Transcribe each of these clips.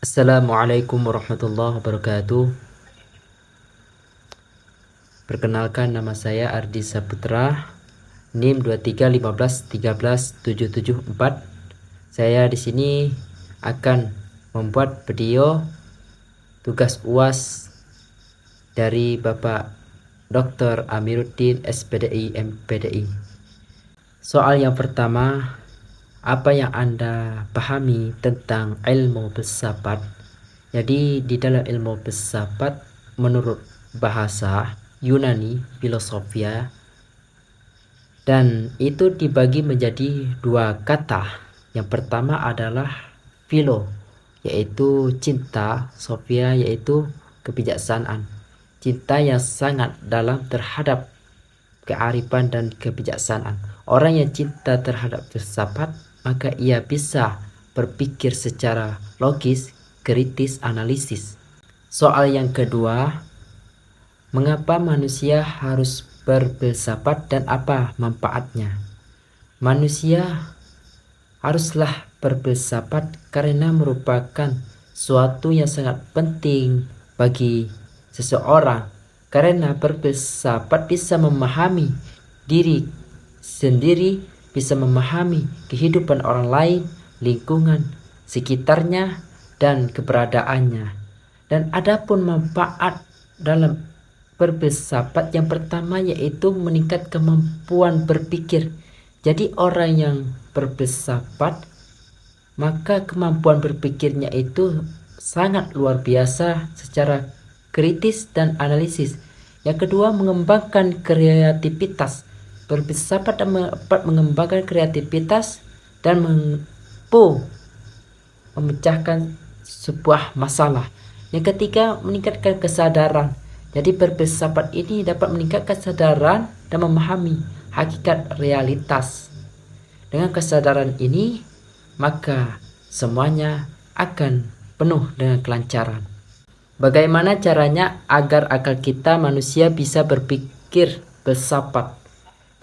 Assalamualaikum warahmatullahi wabarakatuh. Perkenalkan, nama saya Ardi Saputra, NIM 2315137774. Saya di sini akan membuat video tugas UAS dari Bapak Dr. Amiruddin SPDI MPDI. Soal yang pertama, apa yang Anda pahami tentang ilmu filsafat? Jadi di dalam ilmu filsafat menurut bahasa Yunani filosofia, dan itu dibagi menjadi dua kata. Yang pertama adalah philo, yaitu cinta, sophia yaitu kebijaksanaan. Cinta yang sangat dalam terhadap kearifan dan kebijaksanaan. Orang yang cinta terhadap filsafat, maka ia bisa berpikir secara logis, kritis, analisis. Soal yang kedua, mengapa manusia harus berfilsafat dan apa manfaatnya? Manusia haruslah berfilsafat karena merupakan suatu yang sangat penting bagi seseorang, karena berfilsafat bisa memahami diri sendiri, bisa memahami kehidupan orang lain, lingkungan sekitarnya, dan keberadaannya. Dan adapun manfaat dalam berfilsafat, yang pertama yaitu meningkat kemampuan berpikir. Jadi orang yang berfilsafat, maka kemampuan berpikirnya itu sangat luar biasa secara kritis dan analisis. Yang kedua, mengembangkan kreativitas. Berfilsafat dapat mengembangkan kreativitas dan mampu memecahkan sebuah masalah. Yang ketiga, meningkatkan kesadaran. Jadi berfilsafat ini dapat meningkatkan kesadaran dan memahami hakikat realitas. Dengan kesadaran ini, maka semuanya akan penuh dengan kelancaran. Bagaimana caranya agar akal kita manusia bisa berpikir filsafat?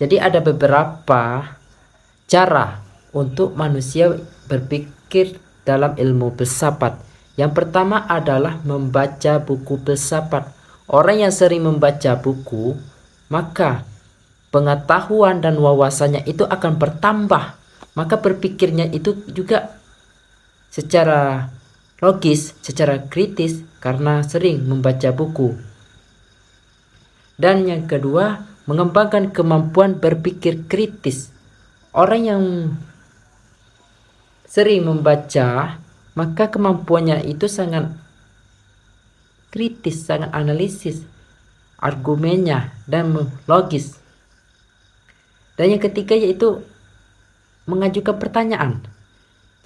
Jadi ada beberapa cara untuk manusia berpikir dalam ilmu filsafat. Yang pertama adalah membaca buku filsafat. Orang yang sering membaca buku, maka pengetahuan dan wawasannya itu akan bertambah. Maka berpikirnya itu juga secara logis, secara kritis, karena sering membaca buku. Dan yang kedua, mengembangkan kemampuan berpikir kritis. Orang yang sering membaca, maka kemampuannya itu sangat kritis, sangat analisis argumennya dan logis. Dan yang ketiga yaitu mengajukan pertanyaan.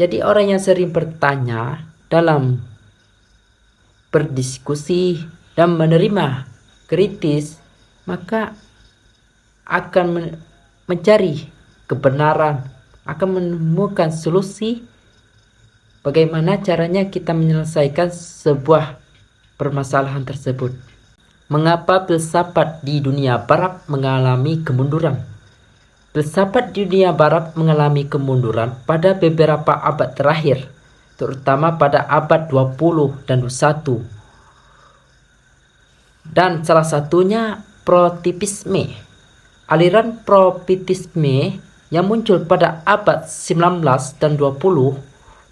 Jadi orang yang sering bertanya dalam berdiskusi dan menerima kritis, maka akan mencari kebenaran, akan menemukan solusi bagaimana caranya kita menyelesaikan sebuah permasalahan tersebut. Mengapa filsafat di dunia barat mengalami kemunduran? Filsafat di dunia barat mengalami kemunduran pada beberapa abad terakhir, terutama pada abad 20 dan 21. Dan salah satunya protipisme. Aliran protipisme yang muncul pada abad 19 dan 20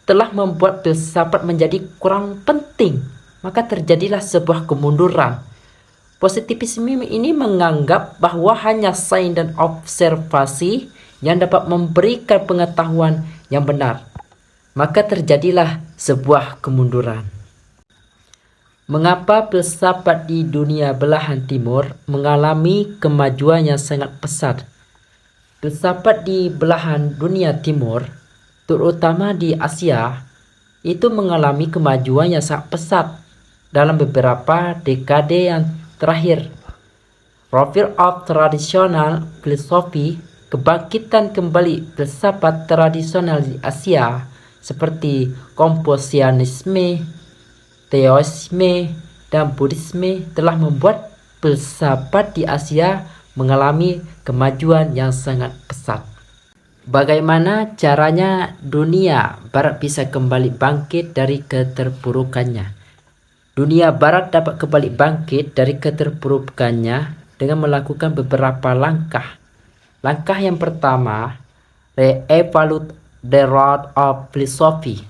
telah membuat filsafat menjadi kurang penting. Maka terjadilah sebuah kemunduran. Positivisme ini menganggap bahwa hanya sains dan observasi yang dapat memberikan pengetahuan yang benar. Maka terjadilah sebuah kemunduran. Mengapa filsafat di dunia belahan timur mengalami kemajuan yang sangat pesat? Filsafat di belahan dunia timur, terutama di Asia, itu mengalami kemajuan yang sangat pesat dalam beberapa dekade yang terakhir. Revival of Traditional Philosophy, kebangkitan kembali filsafat tradisional di Asia seperti Konfusianisme, Taoisme, dan Buddhisme telah membuat filsafat di Asia mengalami kemajuan yang sangat pesat. Bagaimana caranya dunia barat bisa kembali bangkit dari keterpurukannya? Dunia barat dapat kembali bangkit dari keterpurukannya dengan melakukan beberapa langkah. Langkah yang pertama, re-evaluate the road of philosophy.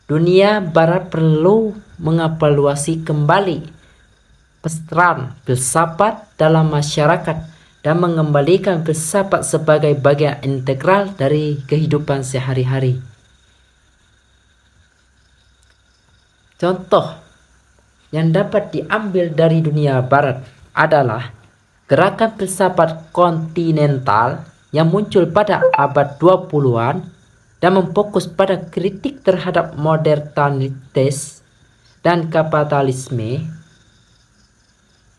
Dunia barat perlu mengevaluasi kembali peran filsafat dalam masyarakat dan mengembalikan filsafat sebagai bagian integral dari kehidupan sehari-hari. Contoh yang dapat diambil dari dunia barat adalah gerakan filsafat kontinental yang muncul pada abad 20-an dan memfokus pada kritik terhadap modernitas dan kapitalisme.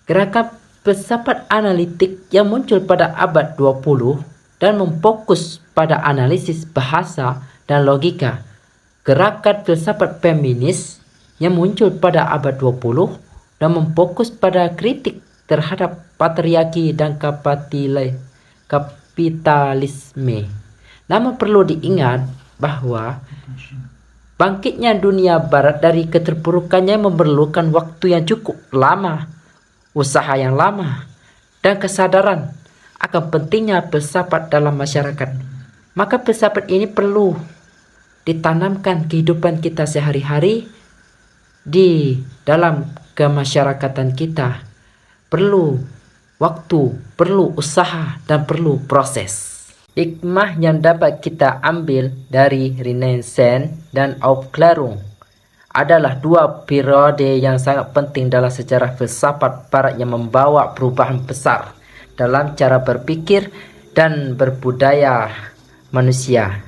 Gerakan filsafat analitik yang muncul pada abad 20 dan memfokus pada analisis bahasa dan logika. Gerakan filsafat feminis yang muncul pada abad 20 dan memfokus pada kritik terhadap patriarki dan kapitalisme. Namun perlu diingat bahwa bangkitnya dunia barat dari keterpurukannya memerlukan waktu yang cukup lama, usaha yang lama, dan kesadaran akan pentingnya filsafat dalam masyarakat. Maka filsafat ini perlu ditanamkan kehidupan kita sehari-hari di dalam kemasyarakatan kita. Perlu waktu, perlu usaha, dan perlu proses. Hikmah yang dapat kita ambil dari Renaissance dan Aufklärung adalah dua periode yang sangat penting dalam sejarah filsafat barat yang membawa perubahan besar dalam cara berpikir dan berbudaya manusia.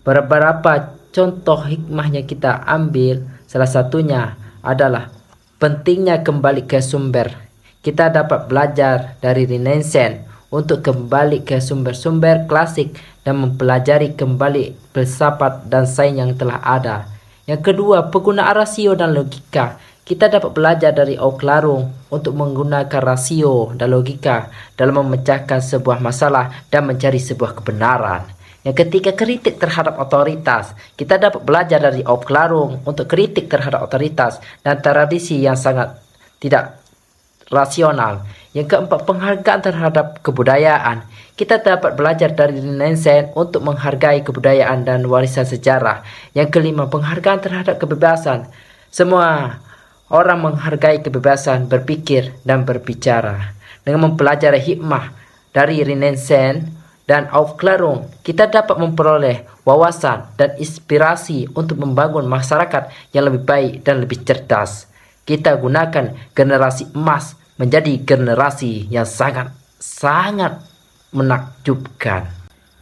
Beberapa contoh hikmah yang kita ambil, salah satunya adalah pentingnya kembali ke sumber. Kita dapat belajar dari Renaissance untuk kembali ke sumber-sumber klasik dan mempelajari kembali filsafat dan sains yang telah ada. Yang kedua, penggunaan rasio dan logika. Kita dapat belajar dari Aufklärung untuk menggunakan rasio dan logika dalam memecahkan sebuah masalah dan mencari sebuah kebenaran. Yang ketiga, kritik terhadap otoritas. Kita dapat belajar dari Aufklärung untuk kritik terhadap otoritas dan tradisi yang sangat tidak rasional. Yang keempat, penghargaan terhadap kebudayaan. Kita dapat belajar dari Renaissance untuk menghargai kebudayaan dan warisan sejarah. Yang kelima, penghargaan terhadap kebebasan. Semua orang menghargai kebebasan berpikir dan berbicara. Dengan mempelajari hikmah dari Renaissance dan Aufklärung, kita dapat memperoleh wawasan dan inspirasi untuk membangun masyarakat yang lebih baik dan lebih cerdas. Kita gunakan generasi emas menjadi generasi yang sangat menakjubkan.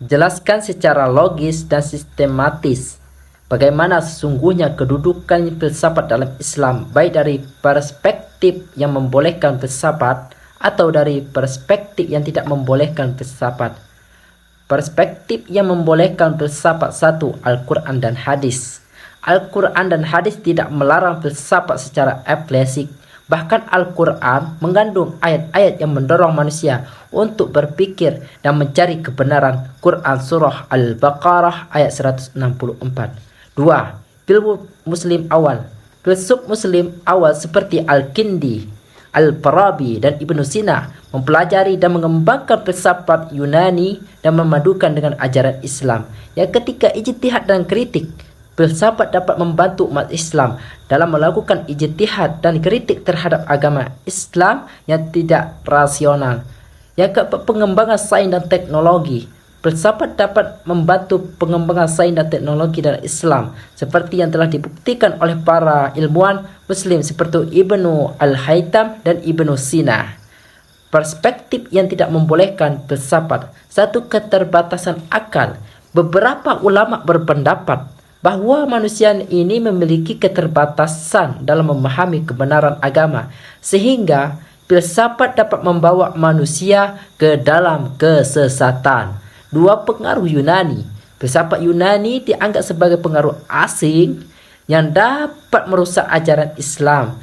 Jelaskan secara logis dan sistematis bagaimana sesungguhnya kedudukan filsafat dalam Islam, baik dari perspektif yang membolehkan filsafat atau dari perspektif yang tidak membolehkan filsafat. Perspektif yang membolehkan filsafat: 1. Al-Quran dan hadis. Al-Quran dan hadis tidak melarang filsafat secara eksplisit. Bahkan Al-Quran mengandung ayat-ayat yang mendorong manusia untuk berpikir dan mencari kebenaran. Quran Surah Al-Baqarah ayat 164. 2. Filsuf Muslim awal. Filsuf Muslim awal seperti Al-Kindi, Al-Farabi, dan Ibnu Sina mempelajari dan mengembangkan filsafat Yunani dan memadukan dengan ajaran Islam. Yang ketiga, ijtihad dan kritik. Filsafat dapat membantu umat Islam dalam melakukan ijtihad dan kritik terhadap agama Islam yang tidak rasional. Yang keempat, pengembangan sains dan teknologi. Filsafat dapat membantu pengembangan sains dan teknologi dalam Islam, seperti yang telah dibuktikan oleh para ilmuwan Muslim seperti Ibnu Al-Haytham dan Ibnu Sina. Perspektif yang tidak membolehkan filsafat. 1. Keterbatasan akal. Beberapa ulama berpendapat bahwa manusia ini memiliki keterbatasan dalam memahami kebenaran agama, sehingga filsafat dapat membawa manusia ke dalam kesesatan. 2. Pengaruh Yunani. Filsafat Yunani dianggap sebagai pengaruh asing yang dapat merusak ajaran Islam.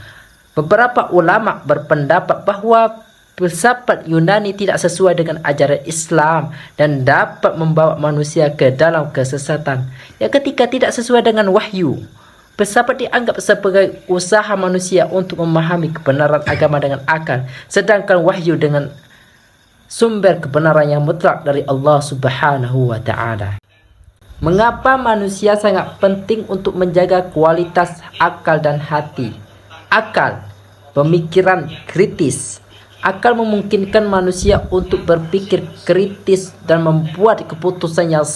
Beberapa ulama berpendapat bahwa filsafat Yunani tidak sesuai dengan ajaran Islam dan dapat membawa manusia ke dalam kesesatan. Ya, ketika tidak sesuai dengan wahyu, filsafat dianggap sebagai usaha manusia untuk memahami kebenaran agama dengan akal, sedangkan wahyu dengan sumber kebenaran yang mutlak dari Allah Subhanahu wa Ta'ala. Mengapa manusia sangat penting untuk menjaga kualitas akal dan hati? Akal, pemikiran kritis. Akal memungkinkan manusia untuk berpikir kritis dan membuat keputusan yang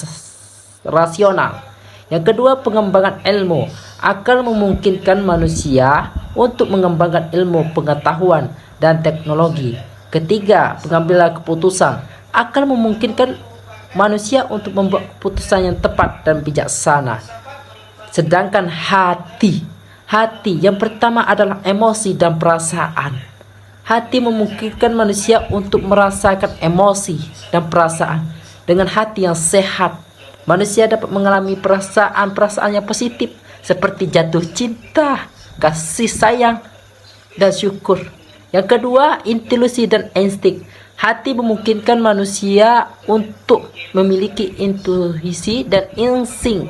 rasional. Yang kedua, pengembangan ilmu. Akal memungkinkan manusia untuk mengembangkan ilmu pengetahuan dan teknologi. Ketiga, pengambilan keputusan. Akal memungkinkan manusia untuk membuat keputusan yang tepat dan bijaksana. Sedangkan hati yang pertama adalah emosi dan perasaan. Hati memungkinkan manusia untuk merasakan emosi dan perasaan. Dengan hati yang sehat, manusia dapat mengalami perasaan-perasaan yang positif seperti jatuh cinta, kasih sayang, dan syukur. Yang kedua, intuisi dan insting. Hati memungkinkan manusia untuk memiliki intuisi dan insting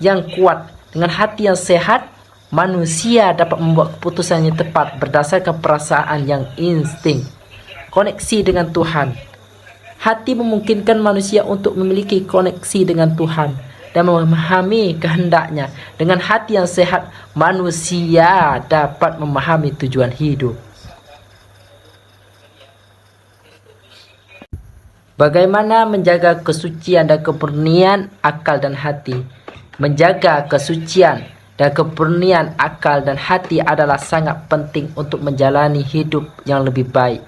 yang kuat. Dengan hati yang sehat, manusia dapat membuat keputusan yang tepat berdasarkan perasaan yang insting. Koneksi dengan Tuhan. Hati memungkinkan manusia untuk memiliki koneksi dengan Tuhan dan memahami kehendaknya. Dengan hati yang sehat, manusia dapat memahami tujuan hidup. Bagaimana menjaga kesucian dan kemurnian akal dan hati? Menjaga kesucian dan kemurnian akal dan hati adalah sangat penting untuk menjalani hidup yang lebih baik,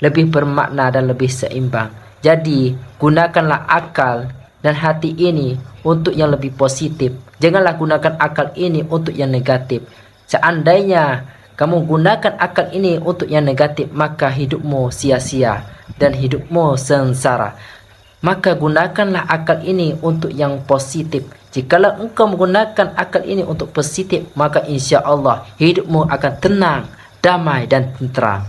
lebih bermakna dan lebih seimbang. Jadi, gunakanlah akal dan hati ini untuk yang lebih positif. Janganlah gunakan akal ini untuk yang negatif. Seandainya kamu gunakan akal ini untuk yang negatif, maka hidupmu sia-sia dan hidupmu sengsara. Maka gunakanlah akal ini untuk yang positif. Jikalau engkau menggunakan akal ini untuk positif, maka insya Allah hidupmu akan tenang, damai, dan tentram.